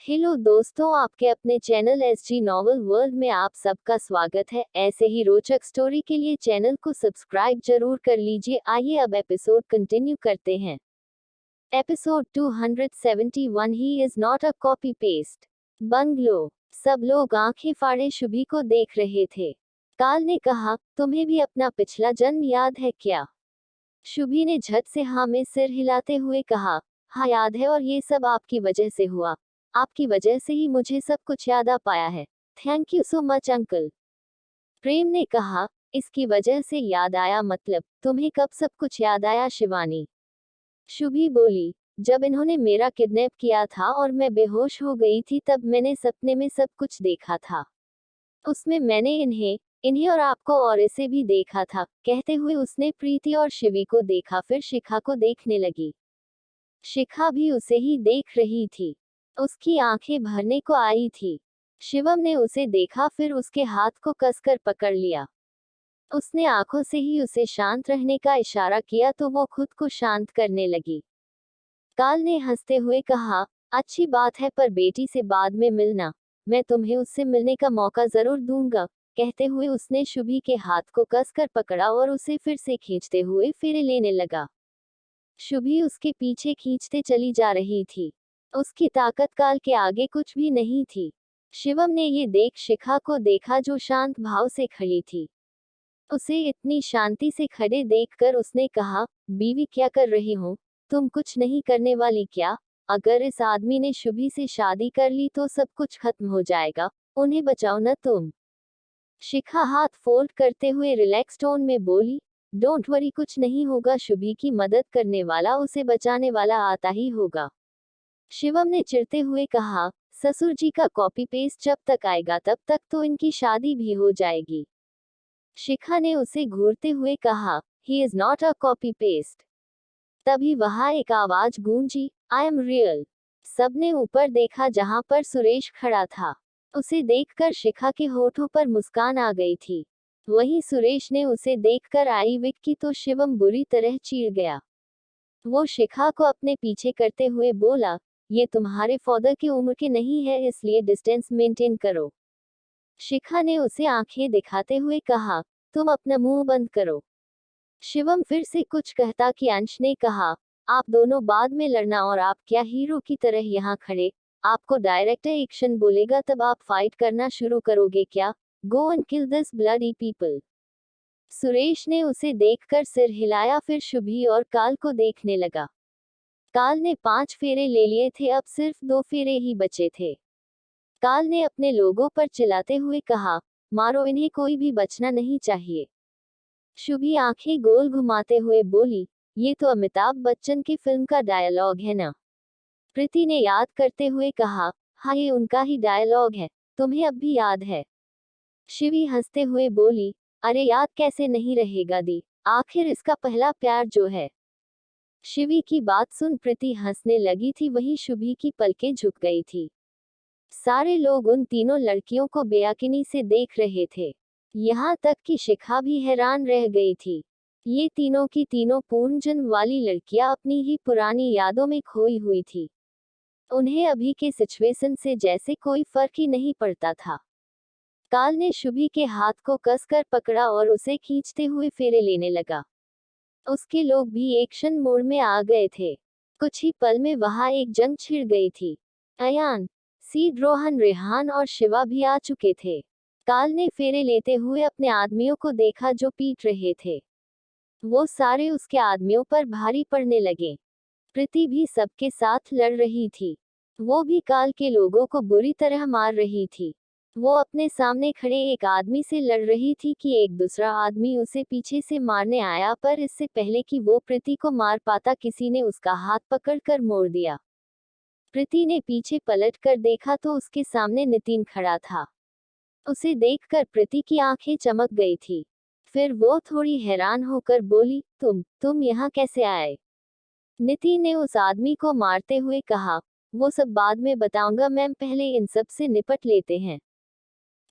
Hello दोस्तों, आपके अपने चैनल एसजी नॉवल वर्ल्ड में आप सबका स्वागत है। ऐसे ही रोचक स्टोरी के लिए चैनल को सब्सक्राइब जरूर कर लीजिए। आइए अब एपिसोड कंटिन्यू करते हैं। Episode 271 he is not a copy paste. Bungalow. सब लोग आंखें फाड़े शुभी को देख रहे थे। काल ने कहा, तुम्हें भी अपना पिछला जन्म याद है क्या? शुभी ने झट से हाँ में सिर हिलाते हुए कहा, हाँ याद है, और ये सब आपकी वजह से हुआ। आपकी वजह से ही मुझे सब कुछ याद आ पाया है। Thank you so much uncle. Prem ने कहा, इसकी वजह से याद आया मतलब तुम्हें कब सब कुछ याद आया शिवानी? शुभी बोली, जब इन्होंने मेरा किडनैप किया था और मैं बेहोश हो गई थी तब मैंने सपने में सब कुछ देखा था। उसमें मैंने इन्हें इन्हें और आपको और इसे भी देखा था। कहते हुए उसने प्रीति और शिवी को देखा, फिर शिखा को देखने लगी। शिखा भी उसे ही देख रही थी। उसकी आंखें भरने को आई थी। शिवम ने उसे देखा, फिर उसके हाथ को कसकर पकड़ लिया। उसने आंखों से ही उसे शांत रहने का इशारा किया तो वो खुद को शांत करने लगी। काल ने हंसते हुए कहा, अच्छी बात है, पर बेटी से बाद में मिलना। मैं तुम्हें उससे मिलने का मौका जरूर दूंगा। कहते हुए उसने शुभी के हाथ को कसकर पकड़ा और उसे फिर से खींचते हुए फेरे लेने लगा। शुभी उसके पीछे खींचते चली जा रही थी। उसकी ताकत काल के आगे कुछ भी नहीं थी। शिवम ने ये देख शिखा को देखा जो शांत भाव से खड़ी थी। उसे इतनी शांति से खड़े देखकर उसने कहा, बीवी क्या कर रही हो? तुम कुछ नहीं करने वाली क्या? अगर इस आदमी ने शुभी से शादी कर ली तो सब कुछ खत्म हो जाएगा। उन्हें बचाओ न तुम। शिखा हाथ फोल्ड करते हुए रिलैक्स टोन में बोली, डोंट वरी, कुछ नहीं होगा। शुभी की मदद करने वाला उसे बचाने वाला आता ही होगा। शिवम ने चिढ़ते हुए कहा, ससुर जी का कॉपी पेस्ट जब तक आएगा तब तक तो इनकी शादी भी हो जाएगी। शिखा ने उसे घूरते हुए कहा, he is not a copy paste. तभी वहां एक आवाज गूंजी, आई एम रियल। सबने ऊपर देखा जहां पर सुरेश खड़ा था। उसे देखकर शिखा के होठों पर मुस्कान आ गई थी। वहीं सुरेश ने उसे देखकर आई विक की तो शिवम बुरी तरह चीड़ गया। वो शिखा को अपने पीछे करते हुए बोला, ये तुम्हारे फादर की उम्र के नहीं है, इसलिए डिस्टेंस मेंटेन करो। शिखा ने उसे आंखें दिखाते हुए कहा, तुम अपना मुंह बंद करो। शिवम फिर से कुछ कहता कि अंश ने कहा, आप दोनों बाद में लड़ना, और आप क्या हीरो की तरह यहाँ खड़े? आपको डायरेक्टर एक्शन बोलेगा तब आप फाइट करना शुरू करोगे क्या? Go and kill this bloody people. Suresh ने उसे देखकर सिर हिलाया, फिर शुभी और काल को देखने लगा। काल ने 5 फेरे ले लिए थे, अब सिर्फ 2 फेरे ही बचे थे। काल ने अपने लोगों पर चिल्लाते हुए कहा, मारो इन्हें, कोई भी बचना नहीं चाहिए। शुभी आंखें गोल घुमाते हुए बोली, ये तो अमिताभ बच्चन की फिल्म का डायलॉग है ना? प्रीति ने याद करते हुए कहा, हाँ ये उनका ही डायलॉग है। तुम्हें अब भी याद है? शिवी हंसते हुए बोली, अरे याद कैसे नहीं रहेगा दी, आखिर इसका पहला प्यार जो है। शिवी की बात सुन प्रीति हंसने लगी थी, वहीं शुभी की पलकें झुक गई थी। सारे लोग उन तीनों लड़कियों को बेयकीनी से देख रहे थे। यहाँ तक कि शिखा भी हैरान रह गई थी। ये तीनों की तीनों पूर्ण जन्म वाली लड़कियां अपनी ही पुरानी यादों में खोई हुई थी। उन्हें अभी के सिचुएशन से जैसे कोई फर्क ही नहीं पड़ता था। काल ने शुभी के हाथ को कसकर पकड़ा और उसे खींचते हुए फेरे लेने लगा। उसके लोग भी एक्शन मोड में आ गए थे। कुछ ही पल में वहां एक जंग छिड़ गई थी। अयान, सीड, रोहन, रेहान और शिवा भी आ चुके थे। काल ने फेरे लेते हुए अपने आदमियों को देखा जो पीट रहे थे। वो सारे उसके आदमियों पर भारी पड़ने लगे। प्रीति भी सबके साथ लड़ रही थी। वो भी काल के लोगों को बुरी तरह मार रही थी। वो अपने सामने खड़े एक आदमी से लड़ रही थी कि एक दूसरा आदमी उसे पीछे से मारने आया, पर इससे पहले कि वो प्रीति को मार पाता किसी ने उसका हाथ पकड़कर मोड़ दिया। प्रीति ने पीछे पलट कर देखा तो उसके सामने नितिन खड़ा था। उसे देखकर प्रीति की आंखें चमक गई थी। फिर वो थोड़ी हैरान होकर बोली, तुम यहाँ कैसे आए? नितिन ने उस आदमी को मारते हुए कहा, वो सब बाद में बताऊंगा मैम, पहले इन सब से निपट लेते हैं।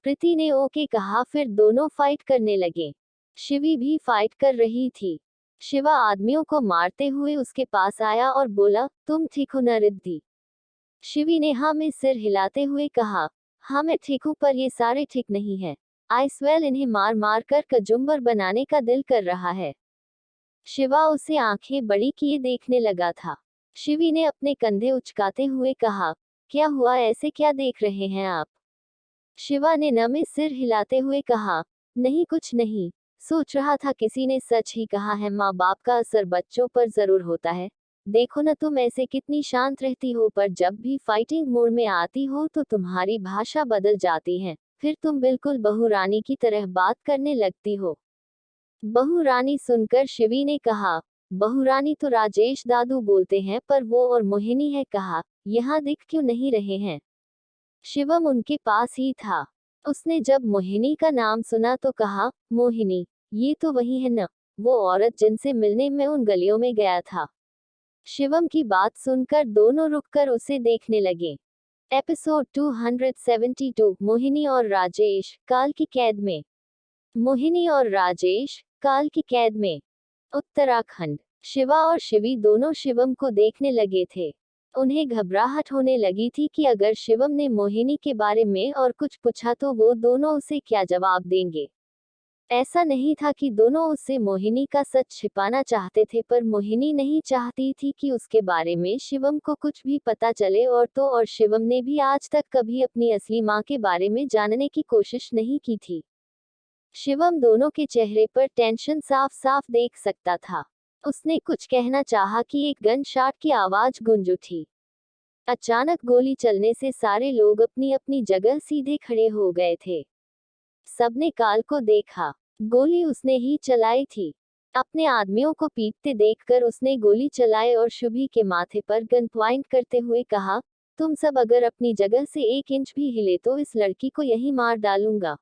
प्रीति ने ओके कहा, फिर दोनों फाइट करने लगे। शिवी भी फाइट कर रही थी। शिवा आदमियों को मारते हुए उसके पास आया और बोला, तुम ठीक हो न रिद्धि? शिवी ने हाँ में सिर हिलाते हुए कहा, हाँ मैं ठीक हूँ पर ये सारे ठीक नहीं है। आई स्वेल इन्हें मार मार कर कचुम्बर बनाने का दिल कर रहा है। शिवा उसे आंखें बड़ी किए देखने लगा था। शिवी ने अपने कंधे उचकाते हुए कहा, क्या हुआ, ऐसे क्या देख रहे हैं आप? शिवा ने न में सिर हिलाते हुए कहा, नहीं कुछ नहीं, सोच रहा था किसी ने सच ही कहा है, माँ बाप का असर बच्चों पर जरूर होता है। देखो न तुम ऐसे कितनी शांत रहती हो पर जब भी फाइटिंग मोड में आती हो तो तुम्हारी भाषा बदल जाती है, फिर तुम बिल्कुल बहू रानी की तरह बात करने लगती हो। बहू रानी सुनकर शिवी ने कहा, बहू रानी तो राजेश दादू बोलते हैं पर वो और मोहिनी है कहा, यहाँ दिख क्यों नहीं रहे हैं? शिवम उनके पास ही था। उसने जब मोहिनी का नाम सुना तो कहा, मोहिनी, ये तो वही है न, वो औरत जिनसे मिलने में उन गलियों में गया था। शिवम की बात सुनकर दोनों रुककर उसे देखने लगे। एपिसोड 272 मोहिनी और राजेश काल की कैद में। मोहिनी और राजेश काल की कैद में। उत्तराखंड। शिवा और शिवी दोनों शिवम को देखने लगे थे। उन्हें घबराहट होने लगी थी कि अगर शिवम ने मोहिनी के बारे में और कुछ पूछा तो वो दोनों उसे क्या जवाब देंगे। ऐसा नहीं था कि दोनों उससे मोहिनी का सच छिपाना चाहते थे पर मोहिनी नहीं चाहती थी कि उसके बारे में शिवम को कुछ भी पता चले और शिवम ने भी आज तक कभी अपनी असली माँ के बारे में जानने की कोशिश नहीं की थी। शिवम दोनों के चेहरे पर टेंशन साफ साफ देख सकता था। उसने कुछ कहना चाहा कि एक गन शॉट की आवाज गूंज उठी। अचानक गोली चलने से सारे लोग अपनी अपनी जगह सीधे खड़े हो गए थे। सबने काल को देखा। गोली उसने ही चलाई थी। अपने आदमियों को पीटते देखकर उसने गोली चलाई और शुभी के माथे पर गन पॉइंट करते हुए कहा, तुम सब अगर अपनी जगह से 1 इंच भी हिले तो इस लड़की को यहीं मार डालूंगा।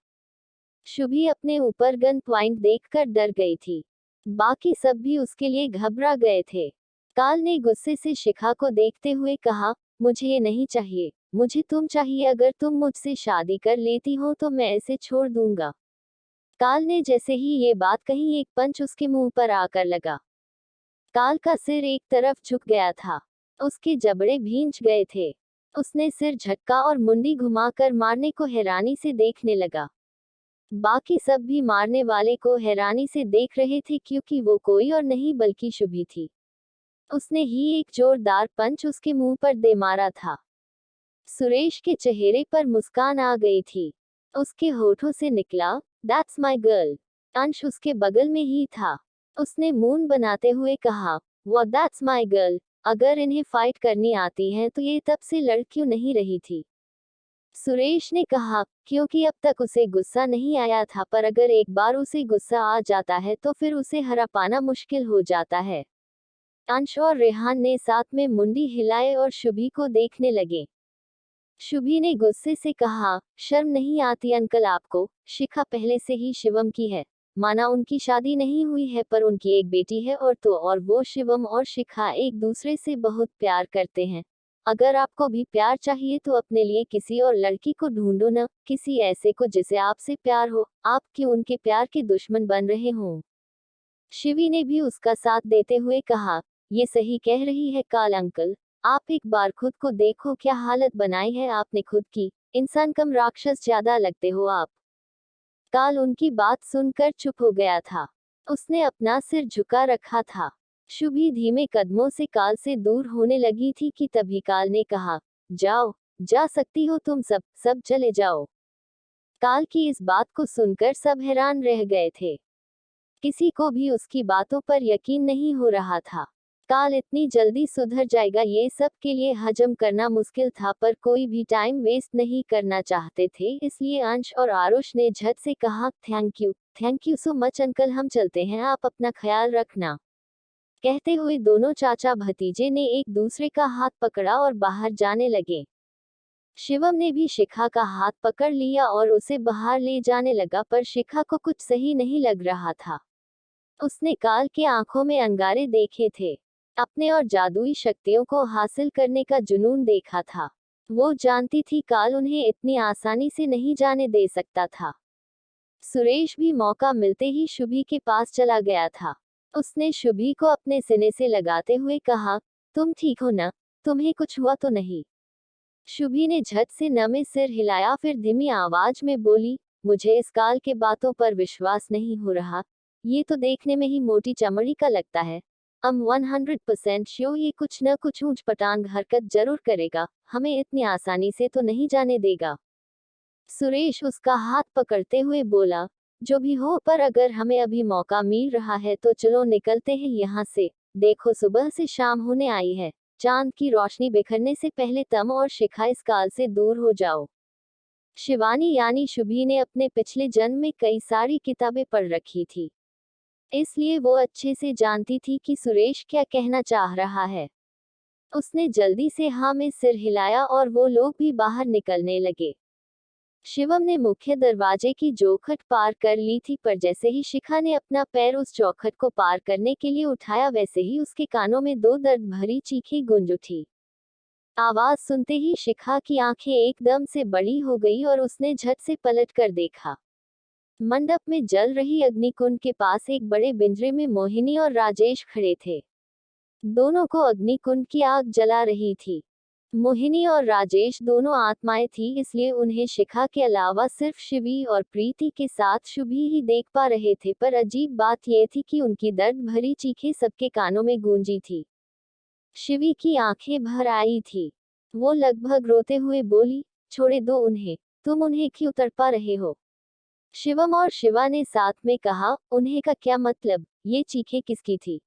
शुभी अपने ऊपर गन पॉइंट देखकर डर गई थी। बाकी सब भी उसके लिए घबरा गए थे। काल ने गुस्से से शिखा को देखते हुए कहा, मुझे ये नहीं चाहिए, मुझे तुम चाहिए, अगर तुम मुझसे शादी कर लेती हो तो मैं इसे छोड़ दूंगा। काल ने जैसे ही ये बात कही एक पंच उसके मुंह पर आकर लगा। काल का सिर एक तरफ झुक गया था। उसके जबड़े भींच गए थे। उसने सिर झटका और मुंडी घुमाकर मारने को हैरानी से देखने लगा। बाकी सब भी मारने वाले को हैरानी से देख रहे थे क्योंकि वो कोई और नहीं बल्कि शुभी थी। उसने ही एक जोरदार पंच उसके मुंह पर दे मारा था। सुरेश के चेहरे पर मुस्कान आ गई थी। उसके होठों से निकला, दैट्स माय गर्ल। अंश उसके बगल में ही था। उसने मून बनाते हुए कहा, वो दैट्स माय गर्ल, अगर इन्हें फाइट करनी आती है तो ये तब से लड़ क्यों नहीं रही थी? सुरेश ने कहा, क्योंकि अब तक उसे गुस्सा नहीं आया था पर अगर एक बार उसे गुस्सा आ जाता है तो फिर उसे हरा पाना मुश्किल हो जाता है। अंश और रेहान ने साथ में मुंडी हिलाए और शुभी को देखने लगे। शुभी ने गुस्से से कहा, शर्म नहीं आती अंकल आपको? शिखा पहले से ही शिवम की है। माना उनकी शादी नहीं हुई है पर उनकी एक बेटी है और वो शिवम और शिखा एक दूसरे से बहुत प्यार करते हैं। अगर आपको भी प्यार चाहिए तो अपने लिए किसी और लड़की को ढूंढो न, किसी ऐसे को जिसे आपसे प्यार हो। आप क्यों उनके प्यार के दुश्मन बन रहे हो? शिवी ने भी उसका साथ देते हुए कहा, ये सही कह रही है काल अंकल। आप एक बार खुद को देखो, क्या हालत बनाई है आपने खुद की। इंसान कम राक्षस ज्यादा लगते हो आप। काल उनकी बात सुनकर चुप हो गया था। उसने अपना सिर झुका रखा था। शुभी धीमे कदमों से काल से दूर होने लगी थी कि तभी काल ने कहा, जाओ, जा सकती हो तुम सब चले जाओ। काल की इस बात को सुनकर सब हैरान रह गए थे। किसी को भी उसकी बातों पर यकीन नहीं हो रहा था। काल इतनी जल्दी सुधर जाएगा ये सब के लिए हजम करना मुश्किल था पर कोई भी टाइम वेस्ट नहीं करना चाहते थे, इसलिए अंश और आरुष ने झट से कहा, thank you so much uncle, हम चलते हैं, आप अपना ख्याल रखना। कहते हुए दोनों चाचा भतीजे ने एक दूसरे का हाथ पकड़ा और बाहर जाने लगे। शिवम ने भी शिखा का हाथ पकड़ लिया और उसे बाहर ले जाने लगा पर शिखा को कुछ सही नहीं लग रहा था। उसने काल के आंखों में अंगारे देखे थे। अपने और जादुई शक्तियों को हासिल करने का जुनून देखा था। वो जानती थी काल उन्हें इतनी आसानी से नहीं जाने दे सकता था। सुरेश भी मौका मिलते ही शुभी के पास चला गया था। उसने शुभी को अपने सीने से लगाते हुए कहा, तुम ठीक हो ना? तुम्हें कुछ हुआ तो नहीं? शुभी ने झट से नमे सिर हिलाया, फिर धीमी आवाज में बोली, मुझे इस काल के बातों पर विश्वास नहीं हो रहा। ये तो देखने में ही मोटी चमड़ी का लगता है। I'm 100% श्योर ये कुछ न कुछ ऊंच पटांग हरकत जरूर करेगा, हमें इतनी आसानी से तो नहीं जाने देगा। सुरेश उसका हाथ पकड़ते हुए बोला, जो भी हो, पर अगर हमें अभी मौका मिल रहा है तो चलो निकलते हैं यहाँ से। देखो सुबह से शाम होने आई है, चांद की रोशनी बिखरने से पहले तुम और शिखा इस काल से दूर हो जाओ। शिवानी यानी शुभी ने अपने पिछले जन्म में कई सारी किताबें पढ़ रखी थी, इसलिए वो अच्छे से जानती थी कि सुरेश क्या कहना चाह रहा है। उसने जल्दी से हाँ में सिर हिलाया और वो लोग भी बाहर निकलने लगे। शिवम ने मुख्य दरवाजे की चौखट पार कर ली थी, पर जैसे ही शिखा ने अपना पैर उस चौखट को पार करने के लिए उठाया, वैसे ही उसके कानों में दो दर्द भरी चीखें गूंज उठी। आवाज सुनते ही शिखा की आंखें एकदम से बड़ी हो गई और उसने झट से पलट कर देखा। मंडप में जल रही अग्निकुंड के पास एक बड़े पिंजरे में मोहिनी और राजेश खड़े थे। दोनों को अग्निकुंड की आग जला रही थी। मोहिनी और राजेश दोनों आत्माएं थी, इसलिए उन्हें शिखा के अलावा सिर्फ शिवी और प्रीति के साथ शुभी ही देख पा रहे थे, पर अजीब बात यह थी कि उनकी दर्द भरी चीखें सबके कानों में गूंजी थी। शिवी की आंखें भर आई थी। वो लगभग रोते हुए बोली, छोड़े दो उन्हें, तुम उन्हें क्यों तड़पा रहे हो? शिवम और शिवा ने साथ में कहा, उन्हें का क्या मतलब, ये चीखें किसकी थी?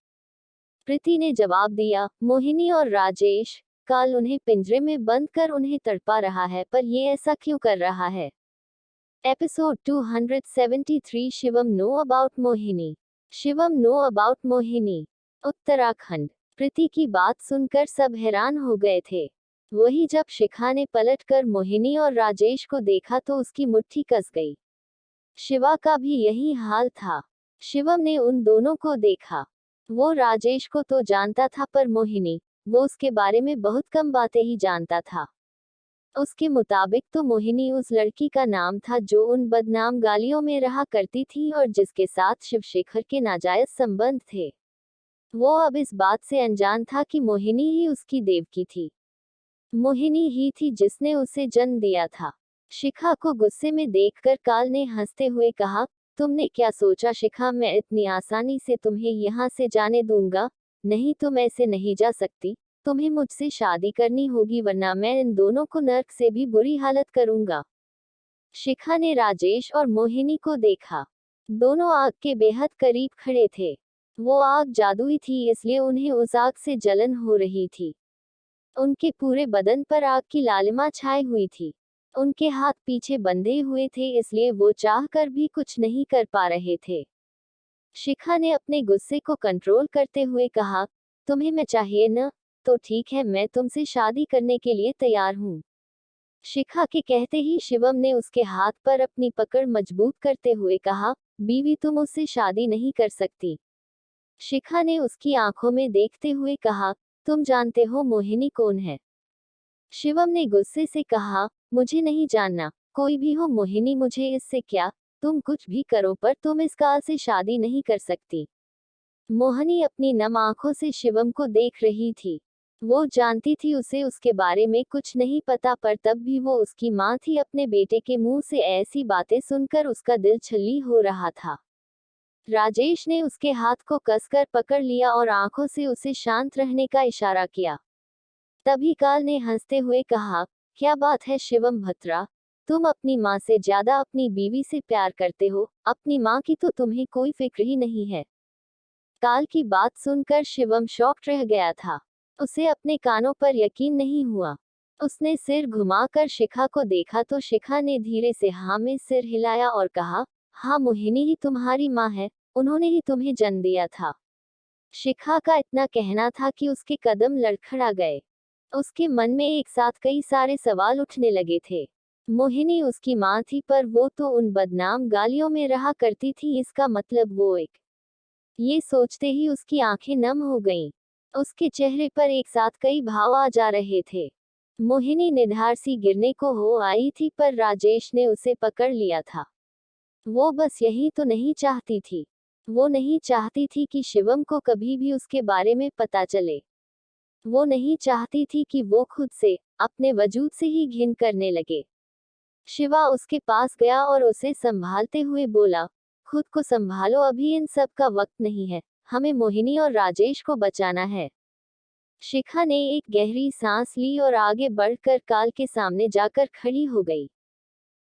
प्रीति ने जवाब दिया, मोहिनी और राजेश। काल उन्हें पिंजरे में बंद कर उन्हें तड़पा रहा है, पर ये ऐसा क्यों कर रहा है? Episode 273 Shivam know about Mohini. Shivam know about Mohini. Uttarakhand. Preeti की बात सुनकर सब हैरान हो गए थे। वही जब शिखा ने पलटकर मोहिनी और राजेश को देखा तो उसकी मुट्ठी कस गई। शिवा का भी यही हाल था। शिवम ने उन दोनों को देखा। वो राजेश को तो जानता था, पर मोहिनी, वो उसके बारे में बहुत कम बातें ही जानता था। उसके मुताबिक तो मोहिनी उस लड़की का नाम था जो उन बदनाम गालियों में रहा करती थी और जिसके साथ शिवशेखर के नाजायज संबंध थे। वो अब इस बात से अनजान था कि मोहिनी ही उसकी देवकी थी। मोहिनी ही थी जिसने उसे जन्म दिया था। शिखा को गुस्से में देखकर काल ने हंसते हुए कहा, तुमने क्या सोचा शिखा, मैं इतनी आसानी से तुम्हें यहाँ से जाने दूंगा? नहीं, तुम ऐसे नहीं जा सकती। तुम्हें मुझसे शादी करनी होगी, वरना मैं इन दोनों को नर्क से भी बुरी हालत करूंगा। शिखा ने राजेश और मोहिनी को देखा। दोनों आग के बेहद करीब खड़े थे। वो आग जादुई थी, इसलिए उन्हें उस आग से जलन हो रही थी। उनके पूरे बदन पर आग की लालिमा छाई हुई थी। उनके हाथ पीछे बंधे हुए थे, इसलिए वो चाहकर भी कुछ नहीं कर पा रहे थे। शिखा ने अपने गुस्से को कंट्रोल करते हुए कहा, तुम्हें मैं चाहिए न? तो ठीक है, मैं तुमसे शादी करने के लिए तैयार हूँ। शिखा के कहते ही शिवम ने उसके हाथ पर अपनी पकड़ मजबूत करते हुए कहा, बीवी, तुम उससे शादी नहीं कर सकती। शिखा ने उसकी आंखों में देखते हुए कहा, तुम जानते हो मोहिनी कौन है? शिवम ने गुस्से से कहा, मुझे नहीं जानना, कोई भी हो मोहिनी, मुझे इससे क्या? तुम कुछ भी करो, पर तुम इस काल से शादी नहीं कर सकती। मोहिनी अपनी नम आंखों से शिवम को देख रही थी। वो जानती थी उसे उसके बारे में कुछ नहीं पता, पर तब भी वो उसकी माँ थी। अपने बेटे के मुंह से ऐसी बातें सुनकर उसका दिल छल्ली हो रहा था। राजेश ने उसके हाथ को कसकर पकड़ लिया और आंखों से उसे शांत रहने का इशारा किया। तभी काल ने हंसते हुए कहा, क्या बात है शिवम भत्रा, तुम अपनी माँ से ज्यादा अपनी बीवी से प्यार करते हो, अपनी माँ की तो तुम्हें कोई फिक्र ही नहीं है। काल की बात सुनकर शिवम शॉक्ड रह गया था। उसे अपने कानों पर यकीन नहीं हुआ। उसने सिर घुमाकर शिखा को देखा तो शिखा ने धीरे से हाँ में सिर हिलाया और कहा, हाँ, मोहिनी ही तुम्हारी माँ है, उन्होंने ही तुम्हें जन्म दिया था। शिखा का इतना कहना था कि उसके कदम लड़खड़ा गए। उसके मन में एक साथ कई सारे सवाल उठने लगे थे। मोहिनी उसकी माँ थी, पर वो तो उन बदनाम गालियों में रहा करती थी, इसका मतलब वो एक। ये सोचते ही उसकी आंखें नम हो गईं। उसके चेहरे पर एक साथ कई भाव आ जा रहे थे। मोहिनी निधार सी गिरने को हो आई थी, पर राजेश ने उसे पकड़ लिया था। वो बस यही तो नहीं चाहती थी। वो नहीं चाहती थी कि शिवम को कभी भी उसके बारे में पता चले। वो नहीं चाहती थी कि वो खुद से, अपने वजूद से ही घिन करने लगे। शिवा उसके पास गया और उसे संभालते हुए बोला, खुद को संभालो, अभी इन सब का वक्त नहीं है, हमें मोहिनी और राजेश को बचाना है। शिखा ने एक गहरी सांस ली और आगे बढ़कर काल के सामने जाकर खड़ी हो गई।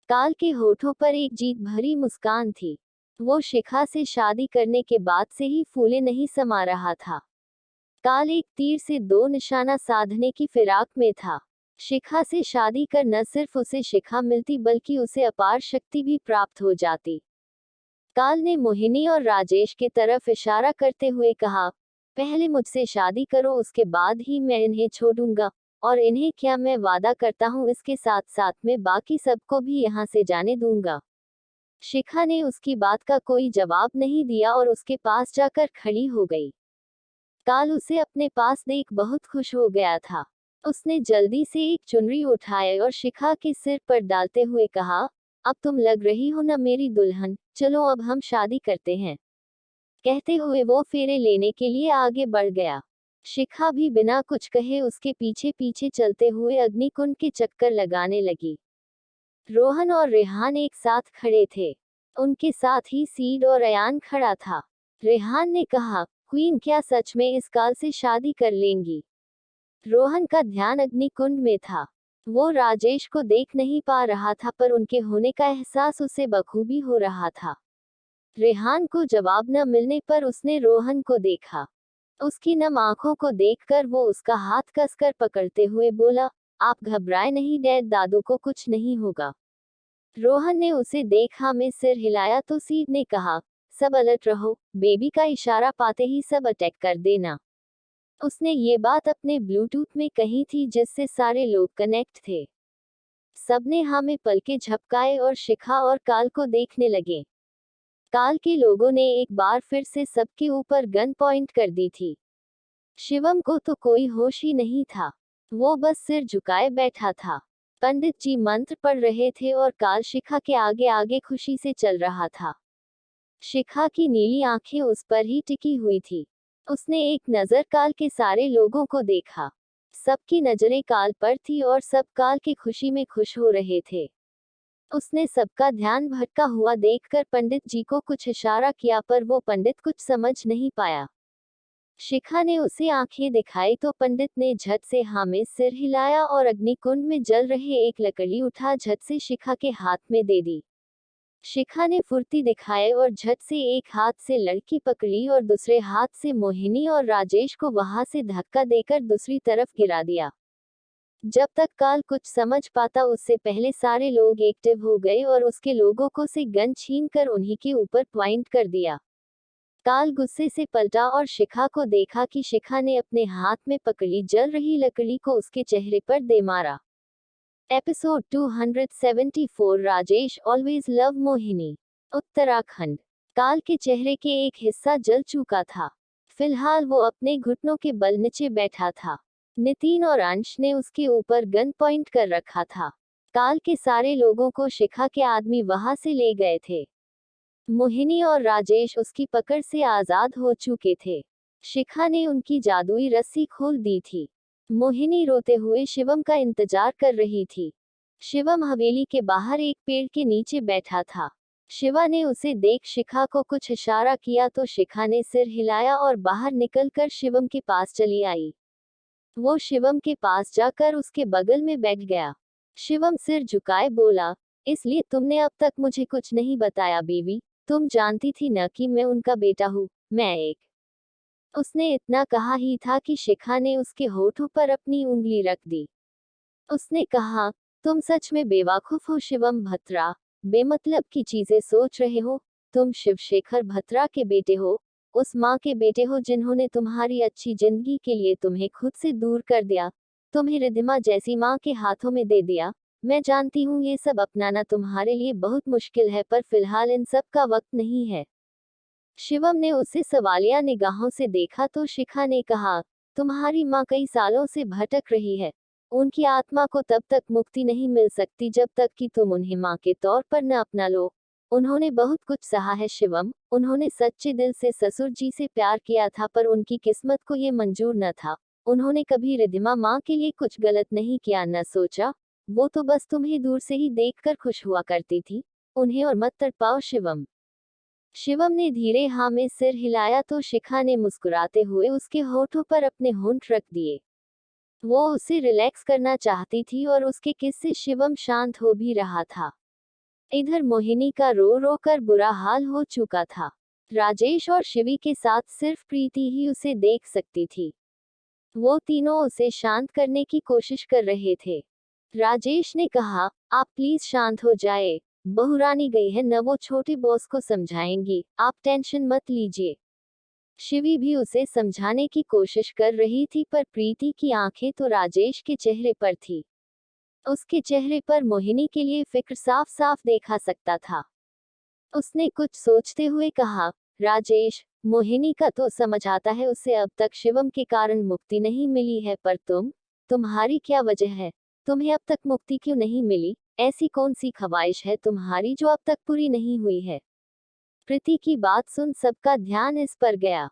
काल के होठों पर एक जीत भरी मुस्कान थी। वो शिखा से शादी करने के बाद से ही फूले नहीं समा रहा था। काल एक तीर से दो निशाना साधने की फिराक में था। शिखा से शादी कर न सिर्फ उसे शिखा मिलती बल्कि उसे अपार शक्ति भी प्राप्त हो जाती। काल ने मोहिनी और राजेश की तरफ इशारा करते हुए कहा, पहले मुझसे शादी करो, उसके बाद ही मैं इन्हें छोड़ूंगा। और इन्हें क्या, मैं वादा करता हूँ इसके साथ साथ मैं बाकी सबको भी यहाँ से जाने दूंगा। शिखा ने उसकी बात का कोई जवाब नहीं दिया और उसके पास जाकर खड़ी हो गई। काल उसे अपने पास देख बहुत खुश हो गया था। उसने जल्दी से एक चुनरी उठाई और शिखा के सिर पर डालते हुए कहा, अब तुम लग रही हो ना मेरी दुल्हन, चलो अब हम शादी करते हैं। कहते हुए वो फेरे लेने के लिए आगे बढ़ गया। शिखा भी बिना कुछ कहे उसके पीछे पीछे चलते हुए अग्निकुंड के चक्कर लगाने लगी। रोहन और रेहान एक साथ खड़े थे। उनके साथ ही सीड और अयान खड़ा था। रेहान ने कहा, क्वीन क्या सच में इस काल से शादी कर लेंगी? रोहन का ध्यान अग्निकुंड में था। वो राजेश को देख नहीं पा रहा था पर उनके होने का एहसास उसे बखूबी हो रहा था। रेहान को जवाब न मिलने पर उसने रोहन को देखा। उसकी नम आंखों को देखकर वो उसका हाथ कसकर पकड़ते हुए बोला, आप घबराए नहीं डैड, दादू को कुछ नहीं होगा। रोहन ने उसे देखा में सिर हिलाया तो सीड ने कहा, सब अलर्ट रहो, बेबी का इशारा पाते ही सब अटैक कर देना। उसने ये बात अपने ब्लूटूथ में कही थी जिससे सारे लोग कनेक्ट थे। सबने हाँ में पलके झपकाए और शिखा और काल को देखने लगे। काल के लोगों ने एक बार फिर से सबके ऊपर गन पॉइंट कर दी थी। शिवम को तो कोई होश ही नहीं था। वो बस सिर झुकाए बैठा था। पंडित जी मंत्र पढ़ रहे थे और काल शिखा के आगे आगे खुशी से चल रहा था। शिखा की नीली आंखें उस पर ही टिकी हुई थी। उसने एक नजर काल के सारे लोगों को देखा। सबकी नजरें काल पर थी और सब काल की खुशी में खुश हो रहे थे। उसने सबका ध्यान भटका हुआ देखकर पंडित जी को कुछ इशारा किया पर वो पंडित कुछ समझ नहीं पाया। शिखा ने उसे आंखें दिखाई तो पंडित ने झट से हाँ में सिर हिलाया और अग्निकुंड में जल रहे एक लकड़ी उठा झट से शिखा के हाथ में दे दी। शिखा ने फुर्ती दिखाए और झट से एक हाथ से लड़की पकड़ी और दूसरे हाथ से मोहिनी और राजेश को वहां से धक्का देकर दूसरी तरफ गिरा दिया। जब तक काल कुछ समझ पाता उससे पहले सारे लोग एक्टिव हो गए और उसके लोगों को से गन छीन कर उन्हीं के ऊपर पॉइंट कर दिया। काल गुस्से से पलटा और शिखा को देखा कि शिखा ने अपने हाथ में पकड़ी जल रही लकड़ी को उसके चेहरे पर दे मारा। Episode 274 Rajesh always love Mohini. Uttarakhand. काल के चेहरे के एक हिस्सा जल चुका था। फिलहाल वो अपने घुटनों के बल नीचे बैठा था। नितिन और अंश ने उसके ऊपर गन पॉइंट कर रखा था। काल के सारे लोगों को शिखा के आदमी वहां से ले गए थे। मोहिनी और राजेश उसकी पकड़ से आजाद हो चुके थे। शिखा ने उनकी जादुई रस्सी खोल दी थी। मोहिनी रोते हुए शिवम का इंतजार कर रही थी। शिवम हवेली के बाहर एक पेड़ के नीचे बैठा था। शिवा ने उसे देख शिखा को कुछ इशारा किया तो शिखा ने सिर हिलाया और बाहर निकलकर शिवम के पास चली आई। वो शिवम के पास जाकर उसके बगल में बैठ गया। शिवम सिर झुकाए बोला, इसलिए तुमने अब तक मुझे कुछ नहीं बताया बेबी, तुम जानती थी न कि मैं उनका बेटा हूँ, मैं एक। उसने इतना कहा ही था कि शिखा ने उसके होठों पर अपनी उंगली रख दी। उसने कहा, तुम सच में बेवकूफ हो शिवम भत्रा, बेमतलब की चीजें सोच रहे हो। तुम शिवशेखर भत्रा के बेटे हो, उस माँ के बेटे हो जिन्होंने तुम्हारी अच्छी जिंदगी के लिए तुम्हें खुद से दूर कर दिया, तुम्हें रिद्धिमा जैसी माँ के हाथों में दे दिया। मैं जानती हूँ ये सब अपनाना तुम्हारे लिए बहुत मुश्किल है पर फिलहाल इन सब का वक्त नहीं है। शिवम ने उसे सवालिया निगाहों से देखा तो शिखा ने कहा, तुम्हारी माँ कई सालों से भटक रही है। उनकी आत्मा को तब तक मुक्ति नहीं मिल सकती जब तक कि तुम उन्हें माँ के तौर पर न अपना लो। उन्होंने बहुत कुछ सहा है शिवम, उन्होंने सच्चे दिल से ससुर जी से प्यार किया था पर उनकी किस्मत को ये मंजूर न था। उन्होंने कभी रिद्धिमा माँ के लिए कुछ गलत नहीं किया, न सोचा। वो तो बस तुम्हें दूर से ही देखकर खुश हुआ करती थी। उन्हें और मत तड़पाओ शिवम। शिवम ने धीरे हाँ में सिर हिलाया तो शिखा ने मुस्कुराते हुए उसके होठों पर अपने होंठ रख दिए। वो उसे रिलैक्स करना चाहती थी और उसके किस से शिवम शांत हो भी रहा था। इधर मोहिनी का रो रो कर बुरा हाल हो चुका था। राजेश और शिवी के साथ सिर्फ प्रीति ही उसे देख सकती थी। वो तीनों उसे शांत करने की कोशिश कर रहे थे। राजेश ने कहा, आप प्लीज शांत हो जाए। बहुरानी गई है न, वो छोटे बॉस को समझाएंगी, आप टेंशन मत लीजिए। शिवी भी उसे समझाने की कोशिश कर रही थी पर प्रीति की आंखें तो राजेश के चेहरे पर थी। उसके चेहरे पर मोहिनी के लिए फिक्र साफ साफ देखा सकता था। उसने कुछ सोचते हुए कहा, राजेश, मोहिनी का तो समझ आता है, उसे अब तक शिवम के कारण मुक्ति नहीं मिली है, पर तुम्हारी क्या वजह है? तुम्हें अब तक मुक्ति क्यों नहीं मिली? ऐसी कौन सी ख्वाहिश है तुम्हारी जो अब तक पूरी नहीं हुई है? प्रीति की बात सुन सबका ध्यान इस पर गया।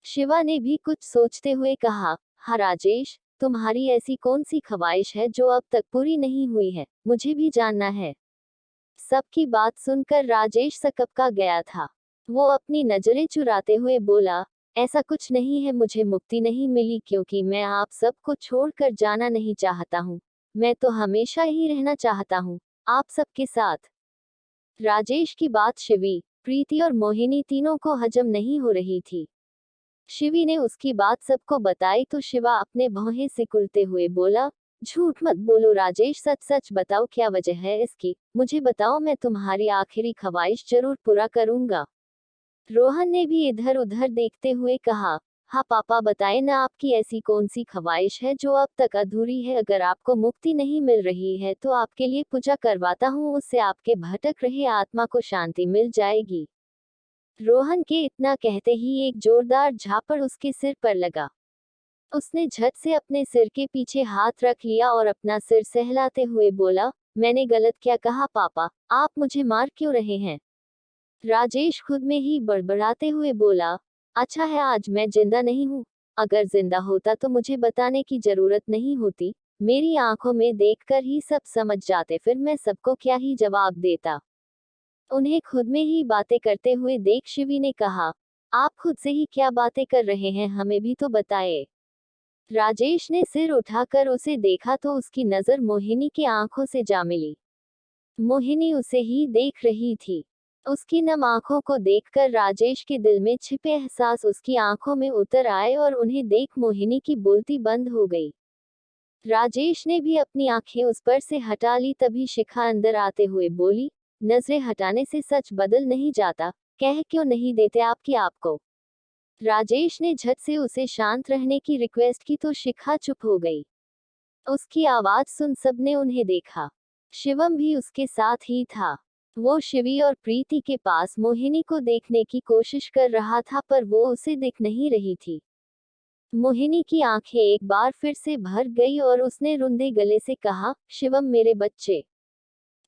शिवा ने भी कुछ सोचते हुए कहा, हाँ राजेश, तुम्हारी ऐसी कौन सी ख्वाहिश है जो अब तक पूरी नहीं हुई है? मुझे भी जानना है। सबकी बात सुनकर राजेश सकपका गया था। वो अपनी नजरें चुराते हुए बोला, ऐसा कुछ नहीं है, मुझे मुक्ति नहीं मिली क्योंकि मैं आप सबको छोड़कर जाना नहीं चाहता हूँ। मैं तो हमेशा ही रहना चाहता हूँ, आप सबके साथ। राजेश की बात शिवी, प्रीति और मोहिनी तीनों को हजम नहीं हो रही थी। शिवी ने उसकी बात सबको बताई तो शिवा अपने भौहें सिकुड़ते हुए बोला, झूठ मत बोलो राजेश, सच सच बताओ, क्या वजह है इसकी? मुझे बताओ, मैं तुम्हारी आखिरी ख्वाहिश जरूर पूरा करूंगा। रोहन ने भी इधर उधर देखते हुए कहा, हाँ पापा बताएं ना, आपकी ऐसी कौन सी ख्वाहिश है जो अब तक अधूरी है? अगर आपको मुक्ति नहीं मिल रही है तो आपके लिए पूजा करवाता हूँ, उससे आपके भटक रहे आत्मा को शांति मिल जाएगी। रोहन के इतना कहते ही एक जोरदार झापड़ उसके सिर पर लगा। उसने झट से अपने सिर के पीछे हाथ रख लिया और अपना सिर सहलाते हुए बोला, मैंने गलत क्या कहा पापा? आप मुझे मार क्यों रहे हैं? राजेश खुद में ही बड़बड़ाते हुए बोला, अच्छा है आज मैं जिंदा नहीं हूँ। अगर जिंदा होता तो मुझे बताने की जरूरत नहीं होती। मेरी आंखों में देखकर ही सब समझ जाते, फिर मैं सबको क्या ही जवाब देता। उन्हें खुद में ही बातें करते हुए देख शिवी ने कहा, आप खुद से ही क्या बातें कर रहे हैं, हमें भी तो बताए। राजेश ने सिर उठाकर उसे देखा तो उसकी नजर मोहिनी की आंखों से जा मिली। मोहिनी उसे ही देख रही थी। उसकी नम आंखों को देखकर राजेश के दिल में छिपे एहसास उसकी आंखों में उतर आए और उन्हें देख मोहिनी की बोलती बंद हो गई। राजेश ने भी अपनी आंखें उस पर से हटा ली, तभी शिखा अंदर आते हुए बोली, नजरें हटाने से सच बदल नहीं जाता, कह क्यों नहीं देते आपकी आपको? राजेश ने झट से उसे शांत रहने की रिक्वेस्ट की तो शिखा चुप हो गई। उसकी आवाज सुन सबने उन्हें देखा। शिवम भी उसके साथ ही था। वो शिवी और प्रीति के पास मोहिनी को देखने की कोशिश कर रहा था पर वो उसे दिख नहीं रही थी। मोहिनी की आंखें एक बार फिर से भर गई और उसने रुंधे गले से कहा, शिवम मेरे बच्चे।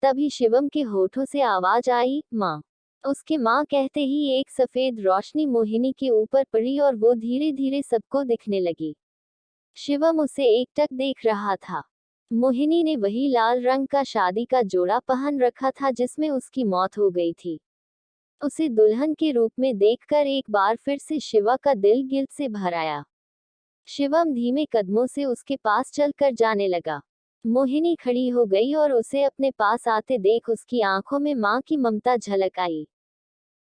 तभी शिवम के होठों से आवाज आई, माँ। उसके माँ कहते ही एक सफेद रोशनी मोहिनी के ऊपर पड़ी और वो धीरे धीरे सबको दिखने लगी। शिवम उसे एकटक देख रहा था। मोहिनी ने वही लाल रंग का शादी का जोड़ा पहन रखा था जिसमें उसकी मौत हो गई थी। उसे दुल्हन के रूप में देखकर एक बार फिर से शिवा का दिल गिल्ट से भर आया। शिवम धीमे कदमों से उसके पास चलकर जाने लगा। मोहिनी खड़ी हो गई और उसे अपने पास आते देख उसकी आंखों में मां की ममता झलक आई।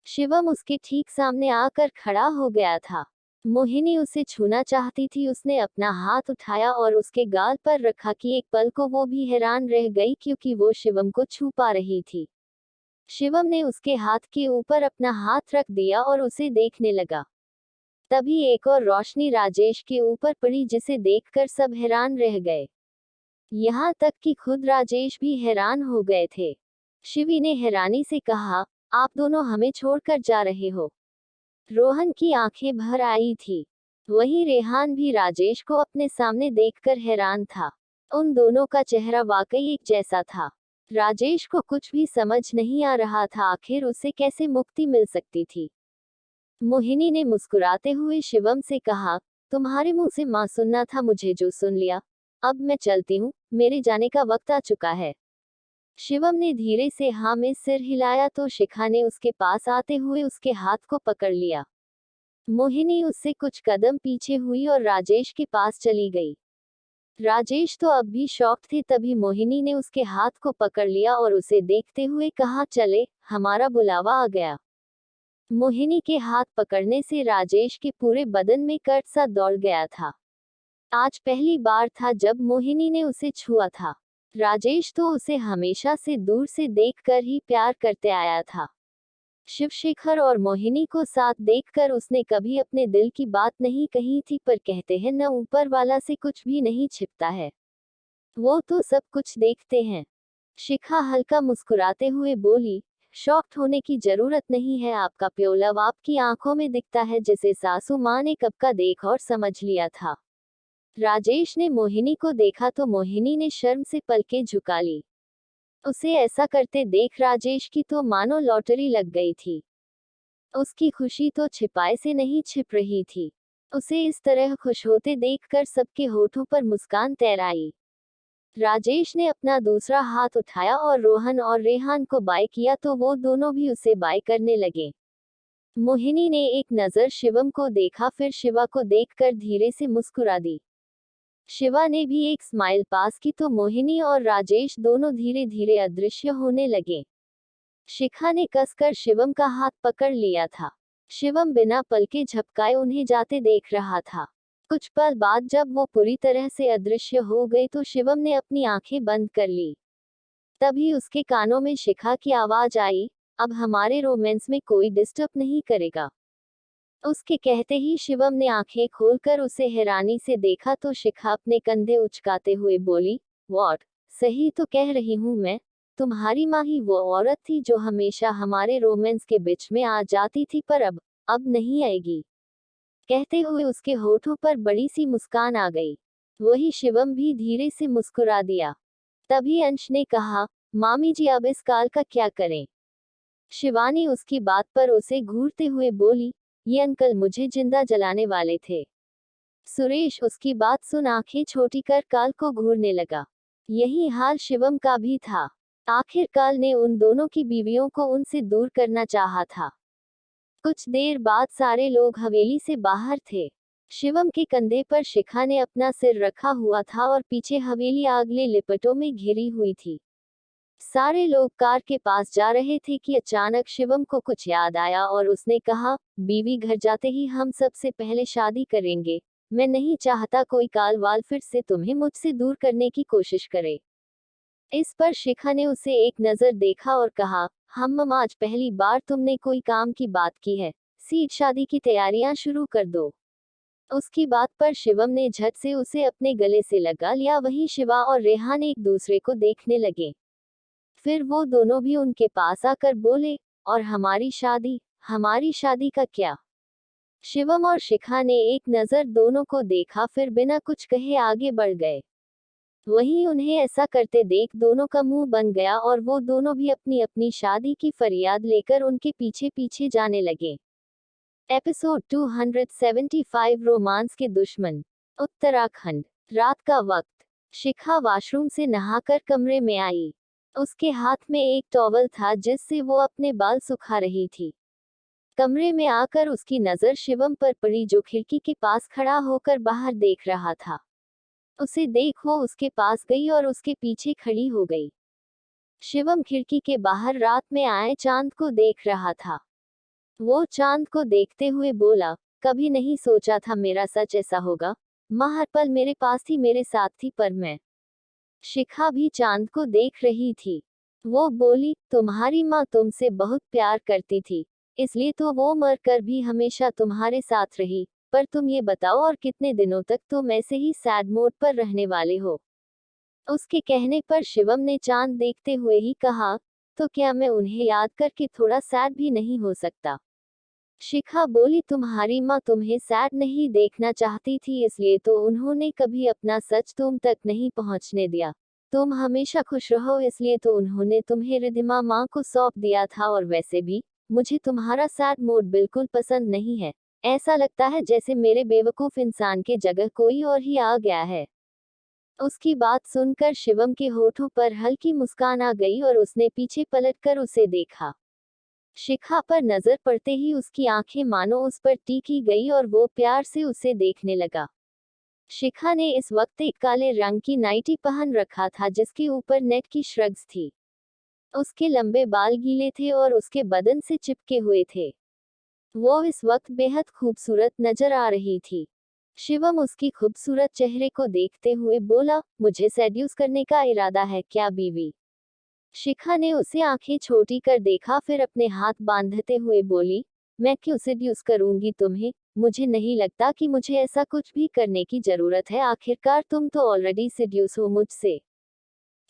शिवम उसके ठीक सामने आकर खड़ा हो गया था। मोहिनी उसे छूना चाहती थी, उसने अपना हाथ उठाया और उसके गाल पर रखा कि एक पल को वो भी हैरान रह गई क्योंकि वो शिवम को छू पा रही थी। शिवम ने उसके हाथ के ऊपर अपना हाथ रख दिया और उसे देखने लगा। तभी एक और रोशनी राजेश के ऊपर पड़ी जिसे देखकर सब हैरान रह गए। यहाँ तक कि खुद राजेश भी हैरान हो गए थे। शिवी ने हैरानी से कहा, आप दोनों हमें छोड़कर जा रहे हो? रोहन की आंखें भर आई थी। वहीं रेहान भी राजेश को अपने सामने देखकर हैरान था। उन दोनों का चेहरा वाकई एक जैसा था। राजेश को कुछ भी समझ नहीं आ रहा था, आखिर उसे कैसे मुक्ति मिल सकती थी। मोहिनी ने मुस्कुराते हुए शिवम से कहा, तुम्हारे मुंह से माँ सुनना था, मुझे जो सुन लिया। अब मैं चलती हूँ, मेरे जाने का वक्त आ चुका है। शिवम ने धीरे से हाँ में सिर हिलाया तो शिखा ने उसके पास आते हुए उसके हाथ को पकड़ लिया। मोहिनी उससे कुछ कदम पीछे हुई और राजेश के पास चली गई। राजेश तो अब भी शॉक थे, तभी मोहिनी ने उसके हाथ को पकड़ लिया और उसे देखते हुए कहा, चले, हमारा बुलावा आ गया। मोहिनी के हाथ पकड़ने से राजेश के पूरे बदन में कर्ट सा दौड़ गया था। आज पहली बार था जब मोहिनी ने उसे छुआ था। राजेश तो उसे हमेशा से दूर से देखकर ही प्यार करते आया था। शिवशेखर और मोहिनी को साथ देखकर उसने कभी अपने दिल की बात नहीं कही थी, पर कहते हैं न, ऊपर वाला से कुछ भी नहीं छिपता है, वो तो सब कुछ देखते हैं। शिखा हल्का मुस्कुराते हुए बोली, शॉक्ड होने की जरूरत नहीं है, आपका प्योर लव आपकी आंखों में दिखता है, जिसे सासू माँ ने कब का देख और समझ लिया था। राजेश ने मोहिनी को देखा तो मोहिनी ने शर्म से पलकें झुका ली। उसे ऐसा करते देख राजेश की तो मानो लॉटरी लग गई थी। उसकी खुशी तो छिपाए से नहीं छिप रही थी। उसे इस तरह खुश होते देखकर सबके होठों पर मुस्कान तैराई। राजेश ने अपना दूसरा हाथ उठाया और रोहन और रेहान को बाय किया तो वो दोनों भी उसे बाय करने लगे। मोहिनी ने एक नजर शिवम को देखा, फिर शिवा को देखकर धीरे से मुस्कुरा दी। शिवा ने भी एक स्माइल पास की तो मोहिनी और राजेश दोनों धीरे धीरे अदृश्य होने लगे। शिखा ने कसकर शिवम का हाथ पकड़ लिया था। शिवम बिना पलके झपकाए उन्हें जाते देख रहा था। कुछ पल बाद जब वो पूरी तरह से अदृश्य हो गए तो शिवम ने अपनी आंखें बंद कर ली। तभी उसके कानों में शिखा की आवाज आई, अब हमारे रोमांस में कोई डिस्टर्ब नहीं करेगा। उसके कहते ही शिवम ने आंखें खोलकर उसे हैरानी से देखा तो शिखा अपने कंधे उचकाते हुए बोली, व्हाट, सही तो कह रही हूँ मैं, तुम्हारी माँ ही वो औरत थी जो हमेशा हमारे रोमांस के बीच में आ जाती थी, पर अब नहीं आएगी। कहते हुए उसके होठों पर बड़ी सी मुस्कान आ गई। वही शिवम भी धीरे से मुस्कुरा दिया। तभी अंश ने कहा, मामी जी अब इस काल का क्या करें। शिवानी उसकी बात पर उसे घूरते हुए बोली, ये अंकल मुझे जिंदा जलाने वाले थे। सुरेश उसकी बात सुन आंखें छोटी कर काल को घूरने लगा। यही हाल शिवम का भी था। आखिर काल ने उन दोनों की बीवियों को उनसे दूर करना चाहा था। कुछ देर बाद सारे लोग हवेली से बाहर थे। शिवम के कंधे पर शिखा ने अपना सिर रखा हुआ था और पीछे हवेली अगले लिपटों में घिरी हुई थी। सारे लोग कार के पास जा रहे थे कि अचानक शिवम को कुछ याद आया और उसने कहा, बीवी घर जाते ही हम सबसे पहले शादी करेंगे। मैं नहीं चाहता कोई काल वाल फिर से तुम्हें मुझसे दूर करने की कोशिश करे। इस पर शिखा ने उसे एक नजर देखा और कहा, हम आज पहली बार तुमने कोई काम की बात की है, सीट शादी की तैयारियां शुरू कर दो। उसकी बात पर शिवम ने झट से उसे अपने गले से लगा लिया। वहीं शिवा और रेहान एक दूसरे को देखने लगे। फिर वो दोनों भी उनके पास आकर बोले, और हमारी शादी का क्या। शिवम और शिखा ने एक नजर दोनों को देखा, फिर बिना कुछ कहे आगे बढ़ गए। वहीं उन्हें ऐसा करते देख दोनों का मुंह बन गया और वो दोनों भी अपनी अपनी शादी की फरियाद लेकर उनके पीछे पीछे जाने लगे। एपिसोड 275 रोमांस के दुश्मन। उत्तराखंड। रात का वक्त। शिखा वॉशरूम से नहाकर कमरे में आई। उसके हाथ में एक टॉवल था जिससे वो अपने बाल सुखा रही थी। कमरे में आकर उसकी नजर शिवम पर पड़ी जो खिड़की के पास खड़ा होकर बाहर देख रहा था। उसे देख वो उसके पास गई और उसके पीछे खड़ी हो गई। शिवम खिड़की के बाहर रात में आए चांद को देख रहा था। वो चांद को देखते हुए बोला, कभी नहीं सोचा था मेरा सच ऐसा होगा। माँ हर पल मेरे पास थी, मेरे साथ थी, पर मैं। शिखा भी चांद को देख रही थी। वो बोली, तुम्हारी माँ तुमसे बहुत प्यार करती थी, इसलिए तो वो मरकर भी हमेशा तुम्हारे साथ रही। पर तुम ये बताओ, और कितने दिनों तक तुम ऐसे ही सैड मोड पर रहने वाले हो। उसके कहने पर शिवम ने चांद देखते हुए ही कहा, तो क्या मैं उन्हें याद करके थोड़ा सैड भी नहीं हो सकता। शिखा बोली, तुम्हारी माँ तुम्हें सैड नहीं देखना चाहती थी, इसलिए तो उन्होंने कभी अपना सच तुम तक नहीं पहुँचने दिया। तुम हमेशा खुश रहो, इसलिए तो उन्होंने तुम्हें रिद्धिमा माँ को सौंप दिया था। और वैसे भी मुझे तुम्हारा सैड मोड बिल्कुल पसंद नहीं है। ऐसा लगता है जैसे मेरे बेवकूफ इंसान के जगह कोई और ही आ गया है। उसकी बात सुनकर शिवम के होठों पर हल्की मुस्कान आ गई और उसने पीछे पलटकर उसे देखा। शिखा पर नजर पड़ते ही उसकी आंखें मानो उस पर टिकी गई और वो प्यार से उसे देखने लगा। शिखा ने इस वक्त एक काले रंग की नाइटी पहन रखा था जिसके ऊपर नेट की श्रग्स थी। उसके लंबे बाल गीले थे और उसके बदन से चिपके हुए थे। वो इस वक्त बेहद खूबसूरत नजर आ रही थी। शिवम उसकी खूबसूरत चेहरे को देखते हुए बोला, मुझे सेड्यूस करने का इरादा है क्या बीवी? शिखा ने उसे आंखें छोटी कर देखा, फिर अपने हाथ बांधते हुए बोली, मैं क्यों सेड्यूस करूंगी तुम्हें? मुझे नहीं लगता कि मुझे ऐसा कुछ भी करने की जरूरत है, आखिरकार तुम तो ऑलरेडी सेड्यूस हो मुझसे।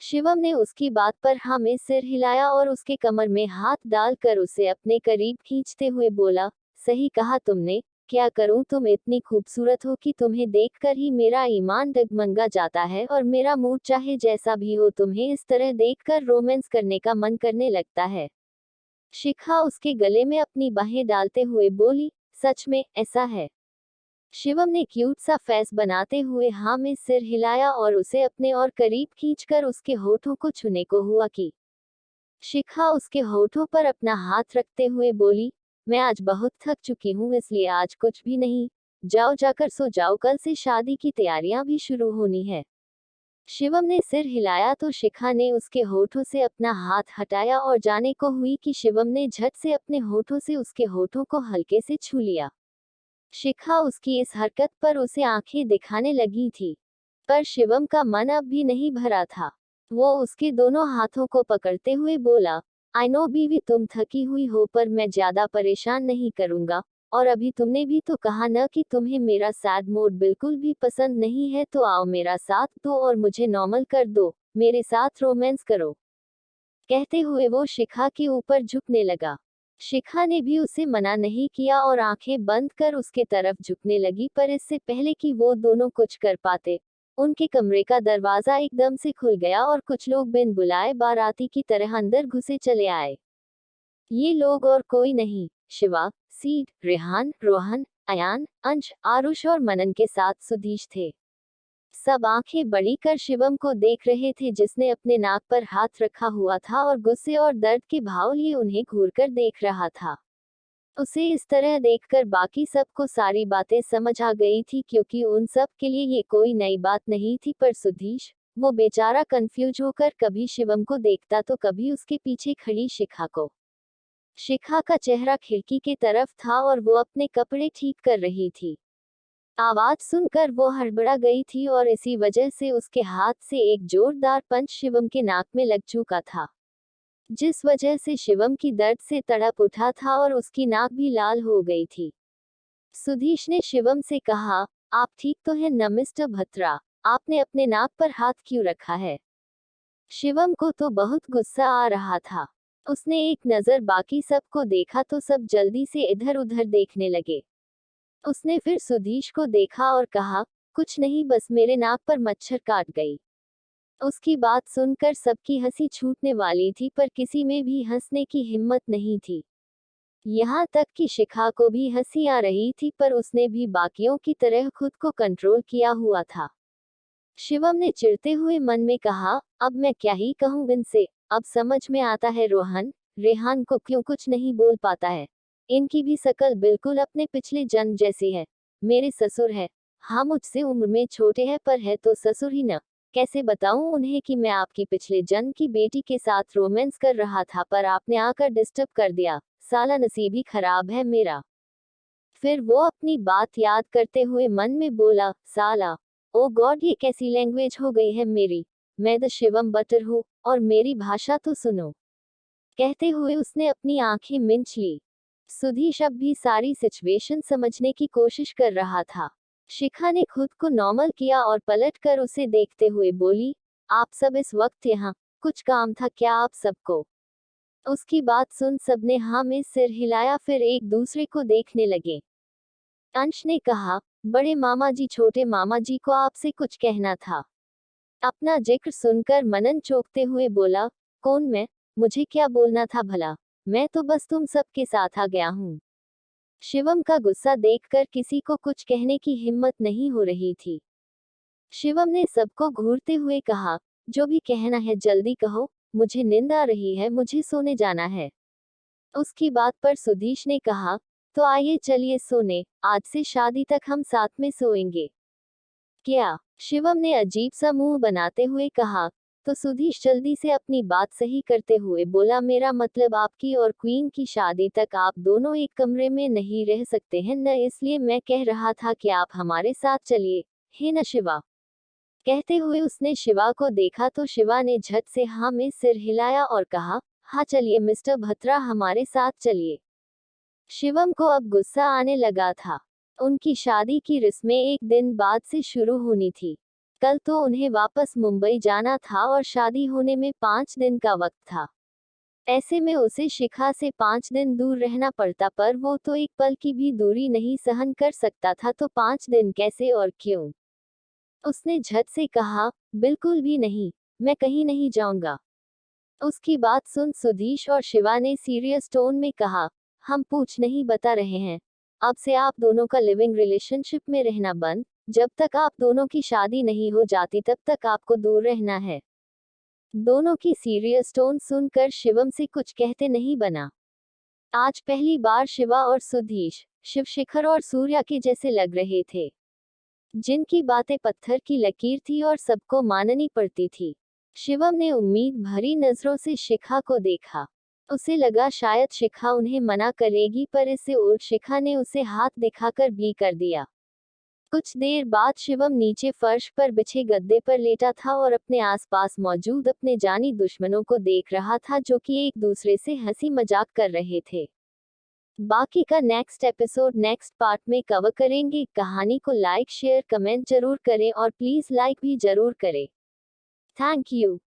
शिवम ने उसकी बात पर हाँ में सिर हिलाया और उसके कमर में हाथ डालकर उसे अपने करीब खींचते हुए बोला, सही कहा तुमने, क्या करूं, तुम इतनी खूबसूरत हो कि तुम्हें देखकर ही मेरा ईमान डगमगा जाता है और मेरा मूड चाहे जैसा भी हो तुम्हें इस तरह देखकर रोमांस करने का मन करने लगता है। शिखा उसके गले में अपनी बाहें डालते हुए बोली, सच में ऐसा है? शिवम ने क्यूट सा फेस बनाते हुए हाँ में सिर हिलाया और उसे अपने और करीब खींचकर उसके होठों को छूने को हुआ कि शिखा उसके होठों पर अपना हाथ रखते हुए बोली, मैं आज बहुत थक चुकी हूँ इसलिए आज कुछ भी नहीं, जाओ जाकर सो जाओ, कल से शादी की तैयारियां भी शुरू होनी है। शिवम ने सिर हिलाया तो शिखा ने उसके होठों से अपना हाथ हटाया और जाने को हुई कि शिवम ने झट से अपने होठों से उसके होठों को हल्के से छू लिया। शिखा उसकी इस हरकत पर उसे आंखें दिखाने लगी थी, पर शिवम का मन अब भी नहीं भरा था। वो उसके दोनों हाथों को पकड़ते हुए बोला, आई नो बीवी, तुम थकी हुई हो पर मैं ज्यादा परेशान नहीं करूंगा, और अभी तुमने भी तो कहा न कि तुम्हें मेरा सैड मोड बिल्कुल भी पसंद नहीं है, तो आओ मेरा साथ दो और मुझे नॉर्मल कर दो, मेरे साथ रोमांस करो। कहते हुए वो शिखा के ऊपर झुकने लगा। शिखा ने भी उसे मना नहीं किया और आंखें बंद कर उसके तरफ झुकने लगी, पर इससे पहले कि वो दोनों कुछ कर पाते, उनके कमरे का दरवाजा एकदम से खुल गया और कुछ लोग बिन बुलाए बाराती की तरह अंदर घुसे चले आए। ये लोग और कोई नहीं, शिवा, सीड, रेहान, रोहन, अयान, अंश, आरुष और मनन के साथ सुधीश थे। सब आंखें बड़ी कर शिवम को देख रहे थे जिसने अपने नाक पर हाथ रखा हुआ था और गुस्से और दर्द के भाव लिए उन्हें घूरकर देख रहा था। उसे इस तरह देखकर बाकी सबको सारी बातें समझ आ गई थी, क्योंकि उन सब के लिए ये कोई नई बात नहीं थी, पर सुधीश, वो बेचारा कंफ्यूज होकर कभी शिवम को देखता तो कभी उसके पीछे खड़ी शिखा को। शिखा का चेहरा खिड़की की तरफ था और वो अपने कपड़े ठीक कर रही थी। आवाज सुनकर वो हड़बड़ा गई थी और इसी वजह से उसके हाथ से एक जोरदार पंच शिवम के नाक में लग चुका था, जिस वजह से शिवम की दर्द से तड़प उठा था और उसकी नाक भी लाल हो गई थी। सुधीश ने शिवम से कहा, आप ठीक तो हैं न मिस्टर भत्रा? आपने अपने नाक पर हाथ क्यों रखा है? शिवम को तो बहुत गुस्सा आ रहा था। उसने एक नजर बाकी सबको देखा तो सब जल्दी से इधर उधर देखने लगे। उसने फिर सुधीश को देखा और कहा, कुछ नहीं, बस मेरे नाक पर मच्छर काट गई। उसकी बात सुनकर सबकी हंसी छूटने वाली थी, पर किसी में भी हंसने की हिम्मत नहीं थी। यहाँ तक कि शिखा को भी हंसी आ रही थी, पर उसने भी बाकियों की तरह खुद को कंट्रोल किया हुआ था। शिवम ने चिढ़ते हुए मन में कहा, अब मैं क्या ही कहूँ इनसे, अब समझ में आता है रोहन, रेहान को क्यों कुछ नहीं बोल पाता है। इनकी भी शकल बिल्कुल अपने पिछले जन्म जैसी है। मेरे ससुर है, हाँ मुझसे उम्र में छोटे हैं पर है तो ससुर ही न। कैसे बताऊं उन्हें कि मैं आपकी पिछले जन्म की बेटी के साथ रोमांस कर रहा था, पर आपने आकर डिस्टर्ब कर दिया, साला नसीब ही खराब है मेरा। फिर वो अपनी बात याद करते हुए मन में बोला, साला, ओ गॉड, ये कैसी लैंग्वेज हो गई है मेरी। मैं द शिवम बटर हूँ, और मेरी भाषा तो सुनो। कहते हुए उसने अपनी आंखें मिंच ली। सुधीश अब भी सारी सिचुएशन समझने की कोशिश कर रहा था। शिखा ने खुद को नॉर्मल किया और पलट कर उसे देखते हुए बोली, आप सब इस वक्त यहाँ, कुछ काम था क्या आप सबको? उसकी बात सुन सबने हाँ में सिर हिलाया, फिर एक दूसरे को देखने लगे। अंश ने कहा, बड़े मामा जी, छोटे मामा जी को आपसे कुछ कहना था। अपना जिक्र सुनकर मनन चौंकते हुए बोला, कौन मैं? मुझे क्या बोलना था भला? मैं तो बस तुम सबके साथ आ गया हूँ। शिवम का गुस्सा देखकर किसी को कुछ कहने की हिम्मत नहीं हो रही थी। शिवम ने सबको घूरते हुए कहा, जो भी कहना है जल्दी कहो, मुझे नींद आ रही है, मुझे सोने जाना है। उसकी बात पर सुधीश ने कहा, तो आइए चलिए सोने, आज से शादी तक हम साथ में सोएंगे। क्या? शिवम ने अजीब सा मुंह बनाते हुए कहा। तो सुधीश जल्दी से अपनी बात सही करते हुए बोला, मेरा मतलब आपकी और क्वीन की शादी तक आप दोनों एक कमरे में नहीं रह सकते हैं न, इसलिए मैं कह रहा था कि आप हमारे साथ चलिए, है न शिवा? कहते हुए उसने शिवा को देखा तो शिवा ने झट से हाँ में सिर हिलाया और कहा, हाँ चलिए मिस्टर भत्रा, हमारे साथ चलिए। शिवम को अब गुस्सा आने लगा था। उनकी शादी की रस्में एक दिन बाद से शुरू होनी थी। कल तो उन्हें वापस मुंबई जाना था और शादी होने में 5 दिन का वक्त था। ऐसे में उसे शिखा से 5 दिन दूर रहना पड़ता, पर वो तो एक पल की भी दूरी नहीं सहन कर सकता था, तो 5 दिन कैसे और क्यों? उसने झट से कहा, बिल्कुल भी नहीं, मैं कहीं नहीं जाऊंगा। उसकी बात सुन सुधीश और शिवा ने सीरियस टोन में कहा, हम पूछ नहीं बता रहे हैं। अब से आप दोनों का लिविंग रिलेशनशिप में रहना बंद, जब तक आप दोनों की शादी नहीं हो जाती तब तक आपको दूर रहना है। दोनों की सीरियस टोन सुनकर शिवम से कुछ कहते नहीं बना। आज पहली बार शिवा और सुधीश शिवशेखर और सूर्या के जैसे लग रहे थे, जिनकी बातें पत्थर की लकीर थी और सबको माननी पड़ती थी। शिवम ने उम्मीद भरी नजरों से शिखा को देखा। उसे लगा शायद शिखा उन्हें मना करेगी, पर इससे उल्ट शिखा ने उसे हाथ दिखाकर भी कर दिया। कुछ देर बाद शिवम नीचे फर्श पर बिछे गद्दे पर लेटा था और अपने आसपास मौजूद अपने जानी दुश्मनों को देख रहा था, जो कि एक दूसरे से हंसी मजाक कर रहे थे। बाकी का नेक्स्ट एपिसोड नेक्स्ट पार्ट में कवर करेंगे। कहानी को लाइक शेयर कमेंट जरूर करें और प्लीज लाइक भी जरूर करें। Thank you.